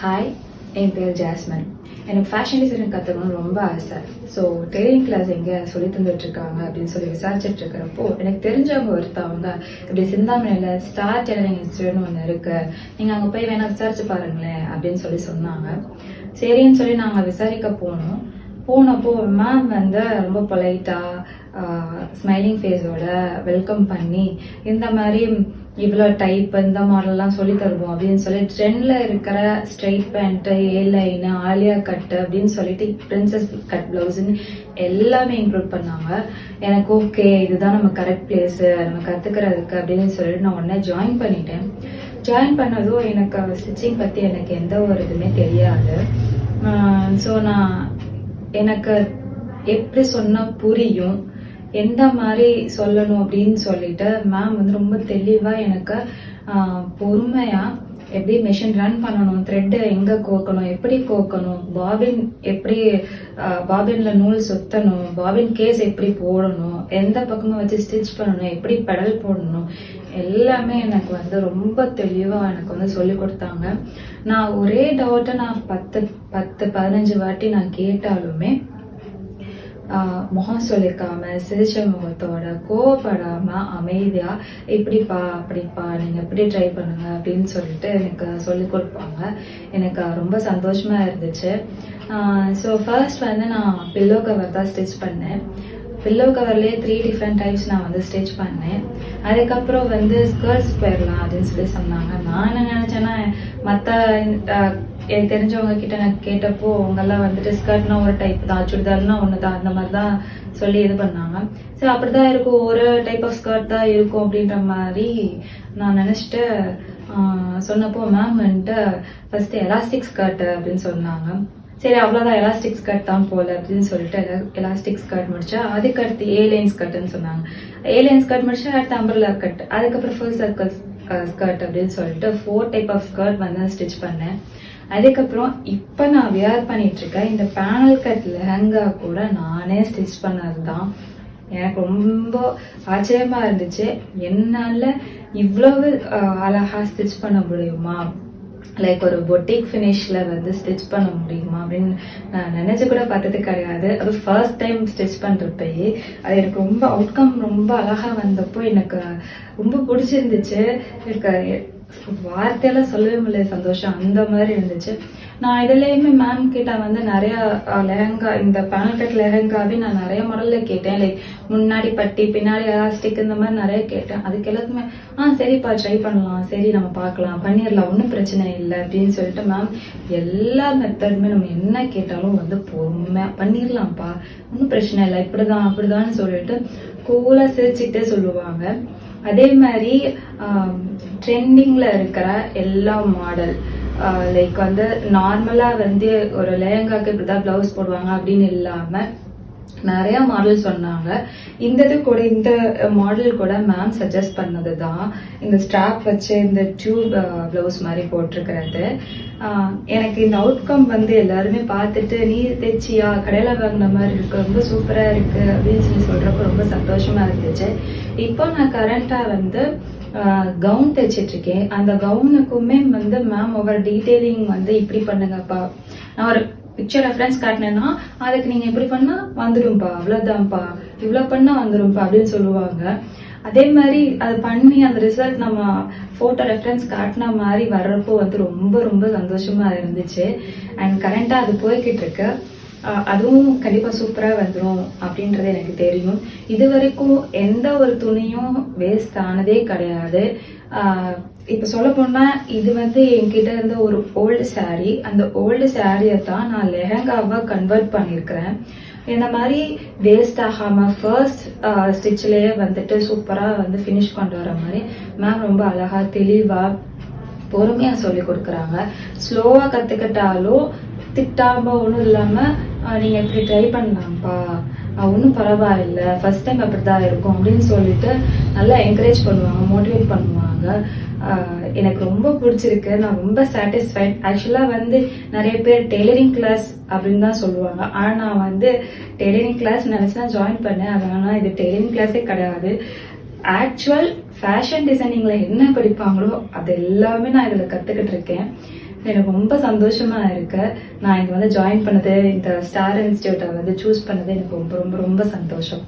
Hi, என் பேர் jasmine. எனக்கு fashion designing கற்றுக்கணும்னு ரொம்ப ஆசை. ஸோ டெய்லரிங் கிளாஸ் எங்கே சொல்லி தந்துட்டு இருக்காங்க அப்படின்னு சொல்லி விசாரிச்சுட்டு இருக்கிறப்போ எனக்கு தெரிஞ்சவங்க ஒருத்தவங்க இப்படி சிந்தாமணியில் ஸ்டார் டெய்லரிங் இன்ஸ்டியூட்னு ஒன்று இருக்கு, நீங்கள் அங்கே போய் வேணா விசாரிச்சு பாருங்களேன் அப்படின்னு சொல்லி சொன்னாங்க. சரின்னு சொல்லி நாங்கள் விசாரிக்க போனப்போ மேம் வந்து ரொம்ப பொலைட்டாக ஸ்மைலிங் ஃபேஸோட வெல்கம் பண்ணி இந்த மாதிரி இவ்வளோ டைப் இந்த மாடல்லாம் சொல்லி தருவோம் அப்படின்னு சொல்லி ட்ரெண்டில் இருக்கிற ஸ்ட்ரெயிட் பேண்ட்டு, ஏ லைனு, ஆலியா கட்டு அப்படின்னு சொல்லிட்டு பிரின்சஸ் கட் பிளவுஸ்ன்னு எல்லாமே இன்க்ளூட் பண்ணாங்க. எனக்கு ஓகே, இதுதான் நம்ம கரெக்ட் பிளேஸு நம்ம கற்றுக்கிறதுக்கு அப்படின்னு சொல்லிட்டு நான் உடனே ஜாயின் பண்ணிட்டேன். ஜாயின் பண்ணதும் எனக்கு ஸ்டிச்சிங் பற்றி எனக்கு எந்த ஒரு இதுவுமே தெரியாது. ஸோ எனக்கு எப்படி சொன்னால் புரியும், எந்த மாதிரி சொல்லணும் அப்படின்னு சொல்லிட்டு மேம் வந்து ரொம்ப தெளிவாக எனக்கு பொறுமையாக எப்படி மெஷின் ரன் பண்ணணும், த்ரெட்டு எங்கே கோக்கணும், எப்படி கோக்கணும், பாபின் எப்படி பாபினில் நூல் சுற்றணும், பாபின் கேஸ் எப்படி போடணும், எந்த பக்கமாக வச்சு ஸ்டிச் பண்ணணும், எப்படி பெடல் போடணும், எல்லாமே எனக்கு வந்து ரொம்ப தெளிவாக எனக்கு வந்து சொல்லி கொடுத்தாங்க. நான் ஒரே டவுட்டை நான் 10-15 வாட்டி நான் கேட்டாலுமே முகம் சொல்லிக்காம சிரிச்ச முகத்தோட கோவப்படாம அமைதியா இப்படிப்பா அப்படிப்பா நீங்க எப்படி ட்ரை பண்ணுங்க அப்படின்னு சொல்லிட்டு எனக்கு சொல்லி கொடுப்பாங்க. எனக்கு ரொம்ப சந்தோஷமா இருந்துச்சு. ஸோ ஃபர்ஸ்ட் வந்து நான் பில்லோ கவர் தான் ஸ்டிச் பண்ணேன். பில்லோ கவர்லேயே 3 டிஃப்ரெண்ட் டைப்ஸ் நான் வந்து ஸ்டிச் பண்ணேன். அதுக்கப்புறம் வந்து ஸ்கர்ட்ஸ் போயிடலாம் அப்படின்னு சொல்லி சொன்னாங்க. நான் என்ன நினைச்சேன்னா, மற்ற எனக்கு தெரிஞ்சவங்க கிட்ட நான் கேட்டப்போ அவங்கெல்லாம் வந்துட்டு ஸ்கர்ட்னா ஒரு டைப் தான், சுடிதார்னா ஒன்று தான், அந்த மாதிரி தான் சொல்லி இது பண்ணாங்க. சரி அப்படிதான் இருக்கும், ஒரு டைப் ஆஃப் ஸ்கர்ட் தான் இருக்கும் அப்படின்ற மாதிரி நான் நினச்சிட்டு சொன்னப்போ மேம் வந்துட்டு ஃபர்ஸ்ட் எலாஸ்டிக் ஸ்கர்ட் அப்படின்னு சொன்னாங்க. சரி அவ்வளோதான், எலாஸ்டிக் ஸ்கர்ட் தான் போல அப்படின்னு சொல்லிட்டு எலாஸ்டிக் ஸ்கர்ட் முடிச்சா அதுக்கு அடுத்து ஏலைன் ஸ்கர்ட்னு சொன்னாங்க. ஏலைன் ஸ்கர்ட் முடிச்சா அடுத்து அம்பர்லா கட், அதுக்கப்புறம் ஃபுல் சர்க்கிள் ஸ்கர்ட் அப்படின்னு சொல்லிட்டு 4 டைப் ஆஃப் ஸ்கர்ட் வந்து ஸ்டிச் பண்ணேன். அதுக்கப்புறம் இப்போ நான் வியர் பண்ணிட்டு இருக்கேன் இந்த பேனல் கட் லெஹங்கா கூட நானே ஸ்டிச் பண்ணது தான். எனக்கு ரொம்ப ஆச்சரியமா இருந்துச்சு, என்னால இவ்வளவு அழகா ஸ்டிச் பண்ண முடியுமா, லைக் ஒரு பொட்டிக் ஃபினிஷ்ல வந்து ஸ்டிச் பண்ண முடியுமா அப்படின்னு நான் நினைச்சு கூட பார்த்தது கிடையாது. அது ஃபர்ஸ்ட் டைம் ஸ்டிச் பண்றப்பயே அது எனக்கு ரொம்ப அவுட்கம் ரொம்ப அழகா வந்தப்போ எனக்கு ரொம்ப பிடிச்சிருந்துச்சு. எனக்கு வார்த்தையெல்லாம் சொல்லவே முடியல, சந்தோஷம் அந்த மாதிரி இருந்துச்சு. நான் இதுலயுமே மேம் கிட்ட வந்து நிறைய லெஹங்கா, இந்த பேனல் கட் லெஹங்காவே நான் நிறைய மாடல்ல கேட்டேன். லைக் முன்னாடி பட்டி பின்னாடி எலாஸ்டிக் இந்த மாதிரி நிறைய கேட்டேன். அதுக்கு எல்லாத்துக்குமே சரிப்பா ட்ரை பண்ணலாம், சரி நம்ம பார்க்கலாம், பண்ணிடலாம், ஒன்றும் பிரச்சனை இல்லை அப்படின்னு சொல்லிட்டு மேம் எல்லா மெத்தடுமே நம்ம என்ன கேட்டாலும் வந்து பொறுமையா பண்ணிடலாம்ப்பா, ஒன்றும் பிரச்சனை இல்லை, இப்படிதான் அப்படிதான்னு சொல்லிட்டு கூலா சிரிச்சுக்கிட்டே சொல்லுவாங்க. அதே மாதிரி ட்ரெண்டிங்ல இருக்கிற எல்லா மாடல், லைக் வந்து நார்மலா வந்து ஒரு லெஹங்காக்கு இப்படிதான் பிளவுஸ் போடுவாங்க அப்படின்னு இல்லாம நிறைய மாடல் சொன்னாங்க. இந்த மாடல் கூட மேம் சஜஸ்ட் பண்ணது தான், இந்த ஸ்ட்ராப் வச்சு இந்த டியூப் பிளவுஸ் மாதிரி போட்டிருக்கிறது. எனக்கு இந்த அவுட்கம் வந்து எல்லாருமே பார்த்துட்டு நீ தைச்சியா, கடையில வாங்கின மாதிரி இருக்கு, ரொம்ப சூப்பரா இருக்கு அப்படின்னு சொல்லி சொல்றப்ப ரொம்ப சந்தோஷமா இருந்துச்சு. இப்போ நான் கரண்டா வந்து கவுன் தைச்சிட்டு இருக்கேன். அந்த கவுனுக்குமே வந்து மேம் ஒவ்வொரு டீட்டெயிலிங் வந்து இப்படி பண்ணுங்கப்பா, நான் ஒரு பிக்சர் ரெஃபரன்ஸ் காட்டினேன்னா அதுக்கு நீங்க இப்படி பண்ணா வந்துடும்பா, அவ்வளவுதான்ப்பா, இவ்வளவு பண்ணா வந்துடும்பா அப்படின்னு சொல்லுவாங்க. அதே மாதிரி அது பண்ணி அந்த ரிசல்ட் நம்ம போட்டோ ரெஃபரன்ஸ் காட்டின மாதிரி வர்றப்போ வந்து ரொம்ப ரொம்ப சந்தோஷமா இருந்துச்சு. அண்ட் கரண்டா அது போய்கிட்டு இருக்கு. அதுவும் கண்டிப்பா சூப்பரா வந்துடும் அப்படின்றது எனக்கு தெரியும். இது வரைக்கும் எந்த ஒரு துணியும் வேஸ்ட் ஆனதே கிடையாது. இப்ப சொல்ல போனா இது வந்து என்கிட்ட இருந்த ஒரு ஓல்டு சாரீ, அந்த ஓல்டு சாரியை தான் நான் லெஹங்காவா கன்வெர்ட் பண்ணிருக்கிறேன். இந்த மாதிரி வேஸ்ட் ஆகாம ஃபர்ஸ்ட் ஸ்டிச்லயே வந்துட்டு சூப்பரா வந்து ஃபினிஷ் கொண்டு வர மாதிரி மேம் ரொம்ப அழகா தெளிவா பொறுமையா சொல்லி கொடுக்குறாங்க. ஸ்லோவா கத்துக்கிட்டாலும் திட்டாம ஒன்றும் இல்லாம நீங்க இப்படி ட்ரை பண்ணலாம்ப்பா, ஒன்றும் பரவாயில்ல, ஃபர்ஸ்ட் டைம் அப்படிதான் இருக்கும் அப்படின்னு சொல்லிட்டு நல்லா என்கரேஜ் பண்ணுவாங்க, மோட்டிவேட் பண்ணுவாங்க. எனக்கு ரொம்ப பிடிச்சிருக்கு, நான் ரொம்ப சாட்டிஸ்ஃபைட். ஆக்சுவலா வந்து நிறைய பேர் டெய்லரிங் கிளாஸ் அப்படின்னு தான் சொல்லுவாங்க, ஆனா நான் வந்து டெய்லரிங் கிளாஸ் நினைச்சுதான் ஜாயின் பண்ணேன். அதனால இது டெய்லரிங் கிளாஸே கிடையாது. ஆக்சுவல் ஃபேஷன் டிசைனிங்ல என்ன படிப்பாங்களோ அது எல்லாமே நான் இதுல கத்துக்கிட்டு இருக்கேன். எனக்கு ரொம்ப சந்தோஷமா இருக்கு. நான் இங்க வந்து ஜாயின் பண்ணது, இந்த ஸ்டார் இன்ஸ்டிடியூட்டை வந்து சூஸ் பண்ணது எனக்கு ரொம்ப ரொம்ப ரொம்ப சந்தோஷம்.